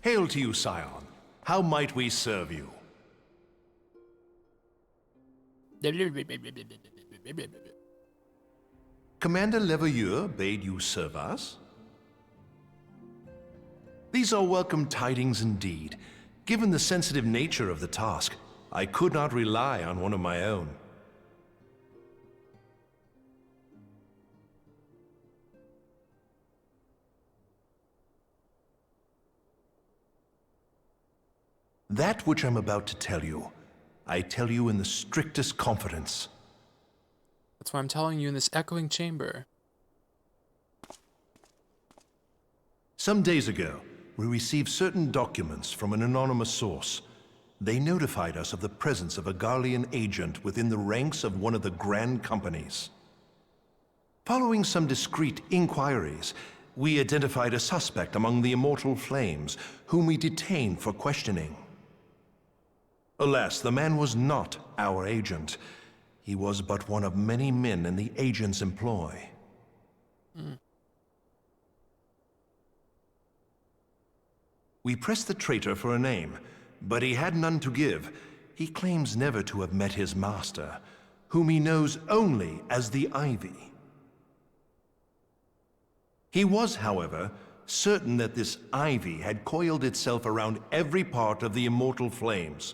Hail to you, Scion. How might we serve you? Commander Leveilleur bade you serve us? These are welcome tidings indeed. Given the sensitive nature of the task, I could not rely on one of my own. That which I'm about to tell you, I tell you in the strictest confidence. That's why I'm telling you in this echoing chamber. Some days ago, we received certain documents from an anonymous source. They notified us of the presence of a Garlean agent within the ranks of one of the Grand Companies. Following some discreet inquiries, we identified a suspect among the Immortal Flames, whom we detained for questioning. Alas, the man was not our agent. He was but one of many men in the agent's employ. We pressed the traitor for a name, but he had none to give. He claims never to have met his master, whom he knows only as the Ivy. He was, however, certain that this Ivy had coiled itself around every part of the Immortal Flames.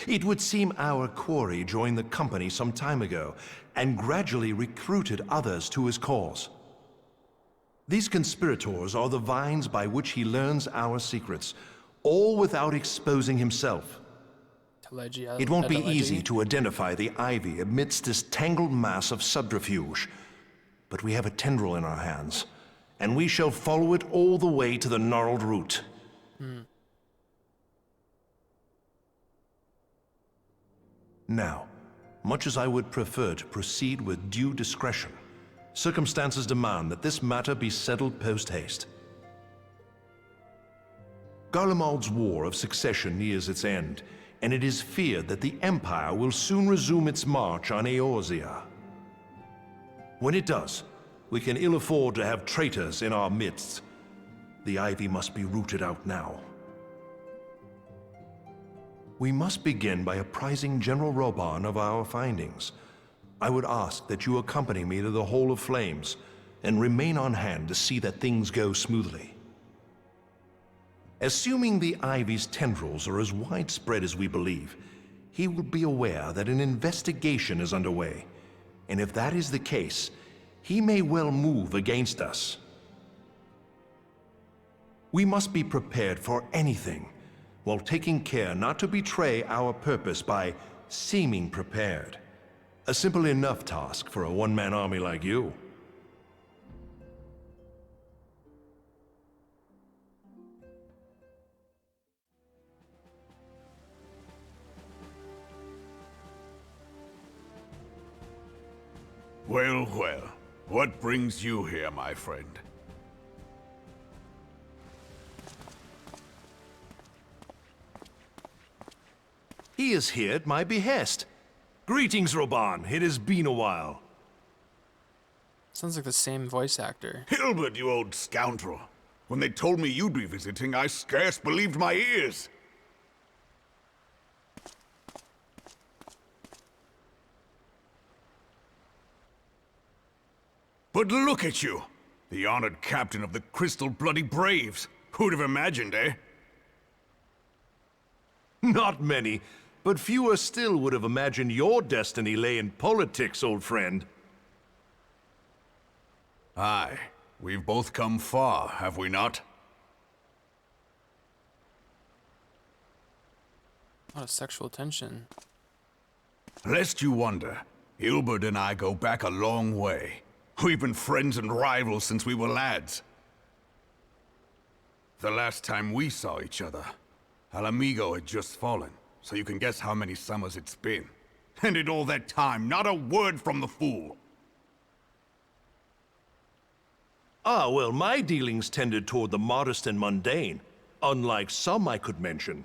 It would seem our quarry joined the company some time ago, and gradually recruited others to his cause. These conspirators are the vines by which he learns our secrets, all without exposing himself. It won't be easy to identify the Ivy amidst this tangled mass of subterfuge, but we have a tendril in our hands, and we shall follow it all the way to the gnarled root. Now, much as I would prefer to proceed with due discretion, circumstances demand that this matter be settled post-haste. Garlemald's War of Succession nears its end, and it is feared that the Empire will soon resume its march on Eorzea. When it does, we can ill afford to have traitors in our midst. The Ivy must be rooted out now. We must begin by apprising General Raubahn of our findings. I would ask that you accompany me to the Hall of Flames, and remain on hand to see that things go smoothly. Assuming the Ivy's tendrils are as widespread as we believe, he will be aware that an investigation is underway, and if that is the case, he may well move against us. We must be prepared for anything, while taking care not to betray our purpose by seeming prepared. A simple enough task for a one-man army like you. Well, well. What brings you here, my friend? He is here at my behest. Greetings, Raubahn. It has been a while. Sounds like the same voice actor. Ilberd, you old scoundrel. When they told me you'd be visiting, I scarce believed my ears. But look at you! The honored captain of the Crystal Bloody Braves. Who'd have imagined, eh? Not many, but fewer still would have imagined your destiny lay in politics, old friend. Aye. We've both come far, have we not? A lot of sexual tension. Lest you wonder, Ilberd and I go back a long way. We've been friends and rivals since we were lads. The last time we saw each other, Alamigo had just fallen, so you can guess how many summers it's been. And in all that time, not a word from the fool. Ah, well, my dealings tended toward the modest and mundane, unlike some I could mention.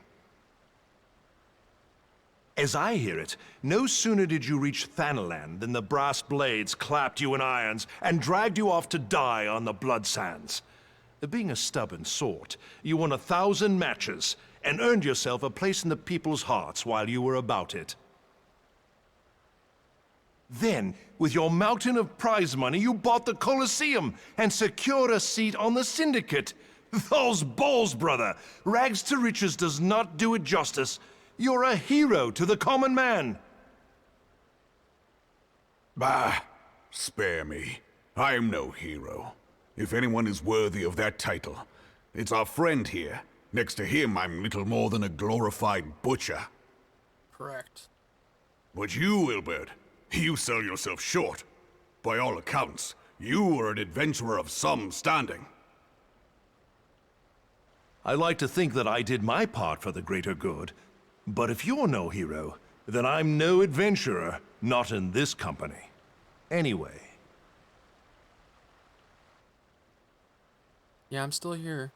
As I hear it, no sooner did you reach Thanalan than the brass blades clapped you in irons and dragged you off to die on the blood sands. Being a stubborn sort, you won 1,000 matches and earned yourself a place in the people's hearts while you were about it. Then, with your mountain of prize money, you bought the Colosseum and secured a seat on the Syndicate. Those balls, brother! Rags to riches does not do it justice. You're a hero to the common man. Bah, spare me. I am no hero. If anyone is worthy of that title, it's our friend here. Next to him, I'm little more than a glorified butcher. Correct. But you, Ilberd, you sell yourself short. By all accounts, you are an adventurer of some standing. I like to think that I did my part for the greater good. But if you're no hero, then I'm no adventurer, not in this company. Anyway. Yeah, I'm still here.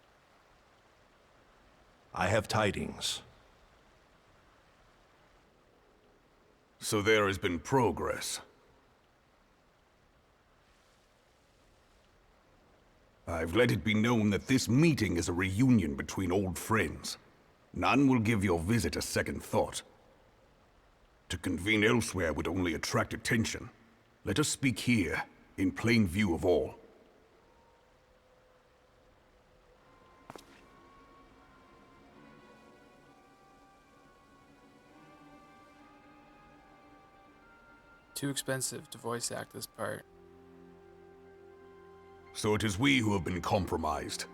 I have tidings. So there has been progress. I've let it be known that this meeting is a reunion between old friends. None will give your visit a second thought. To convene elsewhere would only attract attention. Let us speak here, in plain view of all. Too expensive to voice act this part. So it is we who have been compromised.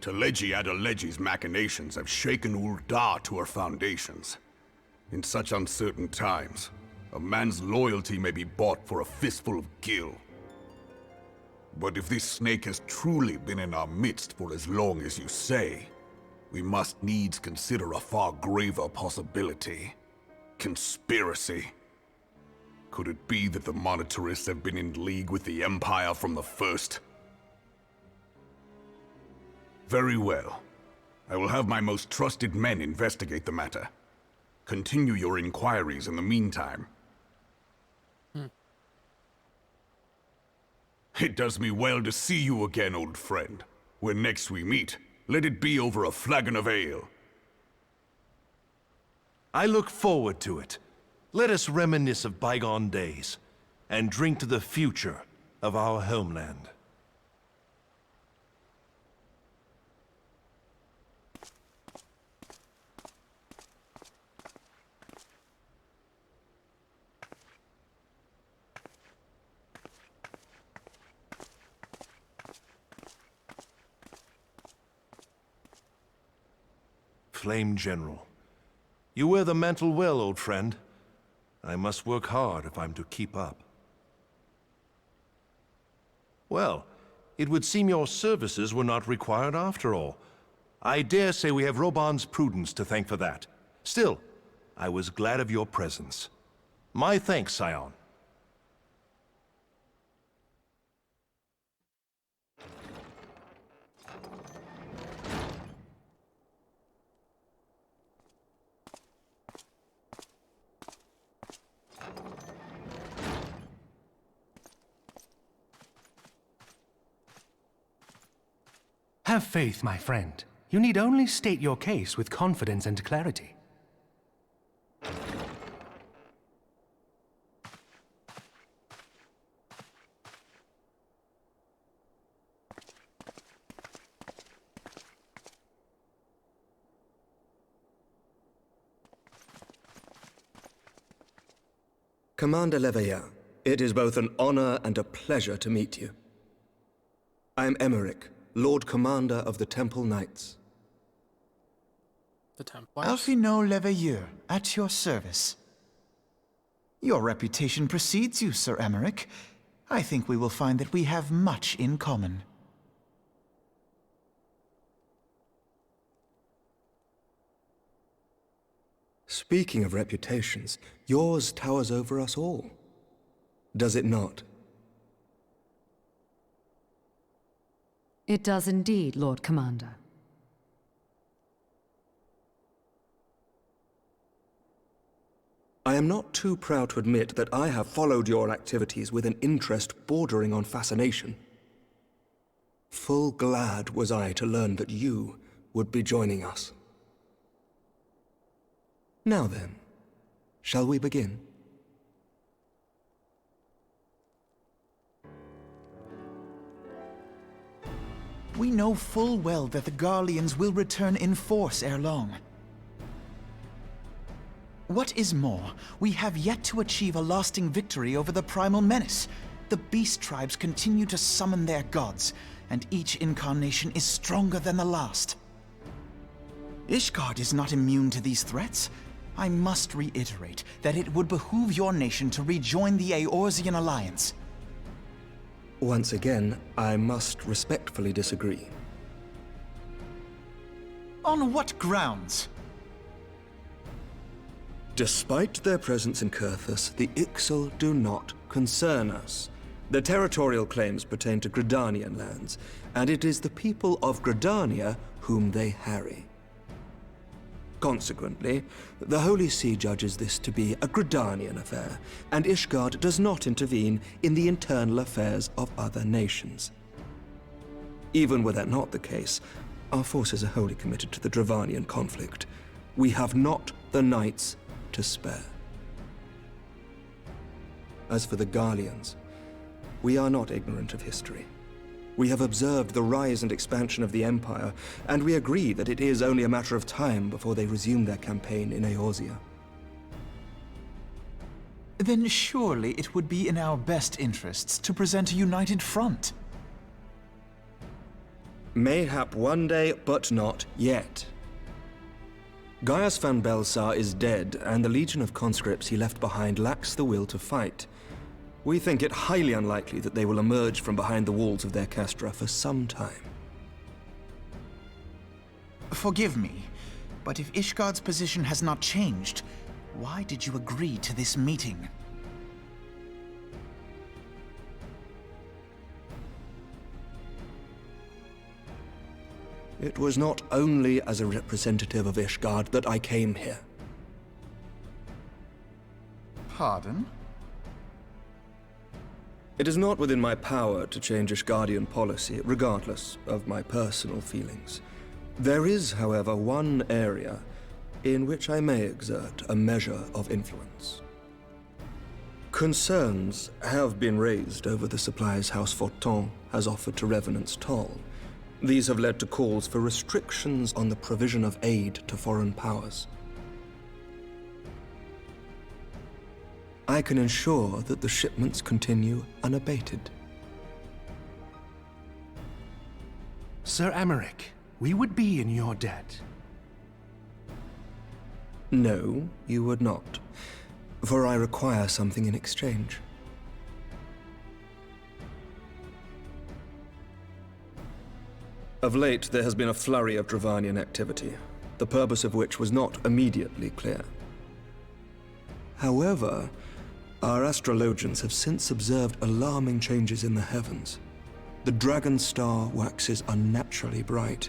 Teleji Adeleji's machinations have shaken Ul'dah to her foundations. In such uncertain times, a man's loyalty may be bought for a fistful of gil. But if this snake has truly been in our midst for as long as you say, we must needs consider a far graver possibility. Conspiracy. Could it be that the monetarists have been in league with the Empire from the first? Very well. I will have my most trusted men investigate the matter. Continue your inquiries in the meantime. It does me well to see you again, old friend. When next we meet, let it be over a flagon of ale. I look forward to it. Let us reminisce of bygone days and drink to the future of our homeland. Flame General. You wear the mantle well, old friend. I must work hard if I'm to keep up. Well, it would seem your services were not required after all. I dare say we have Raubahn's prudence to thank for that. Still, I was glad of your presence. My thanks, Scion. Have faith, my friend. You need only state your case with confidence and clarity. Commander Leveilleur, it is both an honor and a pleasure to meet you. I am Emmerich, Lord Commander of the Temple Knights. The Templars? Alphino Leveilleur, at your service. Your reputation precedes you, Sir Emmerich. I think we will find that we have much in common. Speaking of reputations, yours towers over us all. Does it not? It does indeed, Lord Commander. I am not too proud to admit that I have followed your activities with an interest bordering on fascination. Full glad was I to learn that you would be joining us. Now then, shall we begin? We know full well that the Garleans will return in force ere long. What is more, we have yet to achieve a lasting victory over the primal menace. The beast tribes continue to summon their gods, and each incarnation is stronger than the last. Ishgard is not immune to these threats. I must reiterate that it would behoove your nation to rejoin the Eorzean alliance. Once again, I must respectfully disagree. On what grounds? Despite their presence in Kurthus, the Ixal do not concern us. Their territorial claims pertain to Gridanian lands, and it is the people of Gridania whom they harry. Consequently, the Holy See judges this to be a Gridanian affair, and Ishgard does not intervene in the internal affairs of other nations. Even were that not the case, our forces are wholly committed to the Dravanian conflict. We have not the knights to spare. As for the Garleans, we are not ignorant of history. We have observed the rise and expansion of the Empire, and we agree that it is only a matter of time before they resume their campaign in Eorzea. Then surely it would be in our best interests to present a united front. Mayhap one day, but not yet. Gaius van Belsar is dead, and the legion of conscripts he left behind lacks the will to fight. We think it highly unlikely that they will emerge from behind the walls of their castra for some time. Forgive me, but if Ishgard's position has not changed, why did you agree to this meeting? It was not only as a representative of Ishgard that I came here. Pardon? It is not within my power to change Ishgardian policy, regardless of my personal feelings. There is, however, one area in which I may exert a measure of influence. Concerns have been raised over the supplies House Fortin has offered to Revenant's Toll. These have led to calls for restrictions on the provision of aid to foreign powers. I can ensure that the shipments continue unabated. Sir Emmerich, we would be in your debt. No, you would not, for I require something in exchange. Of late, there has been a flurry of Dravanian activity, the purpose of which was not immediately clear. However, our astrologians have since observed alarming changes in the heavens. The dragon star waxes unnaturally bright,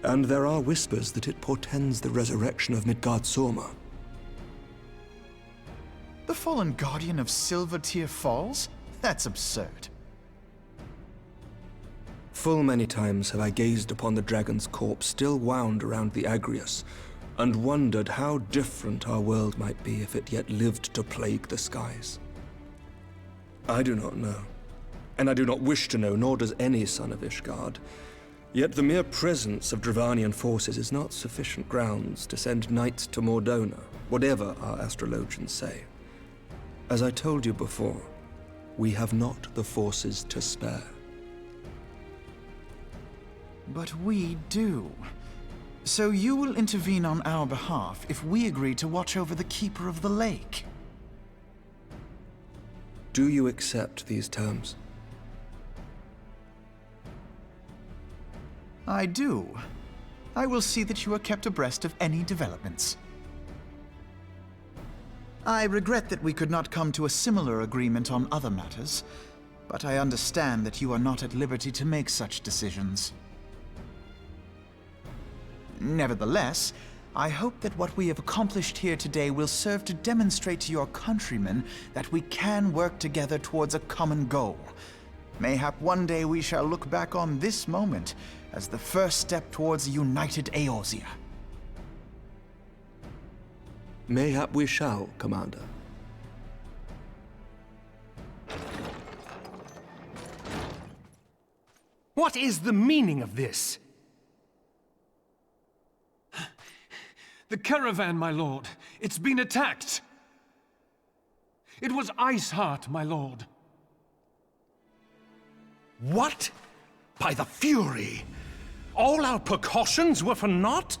and there are whispers that it portends the resurrection of Midgard-Sorma. The fallen guardian of Silvertear Falls? That's absurd. Full many times have I gazed upon the dragon's corpse still wound around the Agrius, and wondered how different our world might be if it yet lived to plague the skies. I do not know, and I do not wish to know, nor does any son of Ishgard. Yet the mere presence of Dravanian forces is not sufficient grounds to send knights to Mordona, whatever our astrologians say. As I told you before, we have not the forces to spare. But we do. So you will intervene on our behalf if we agree to watch over the Keeper of the Lake. Do you accept these terms? I do. I will see that you are kept abreast of any developments. I regret that we could not come to a similar agreement on other matters, but I understand that you are not at liberty to make such decisions. Nevertheless, I hope that what we have accomplished here today will serve to demonstrate to your countrymen that we can work together towards a common goal. Mayhap one day we shall look back on this moment as the first step towards a united Eorzea. Mayhap we shall, Commander. What is the meaning of this? The caravan, my lord. It's been attacked. It was Iceheart, my lord. What? By the Fury! All our precautions were for naught?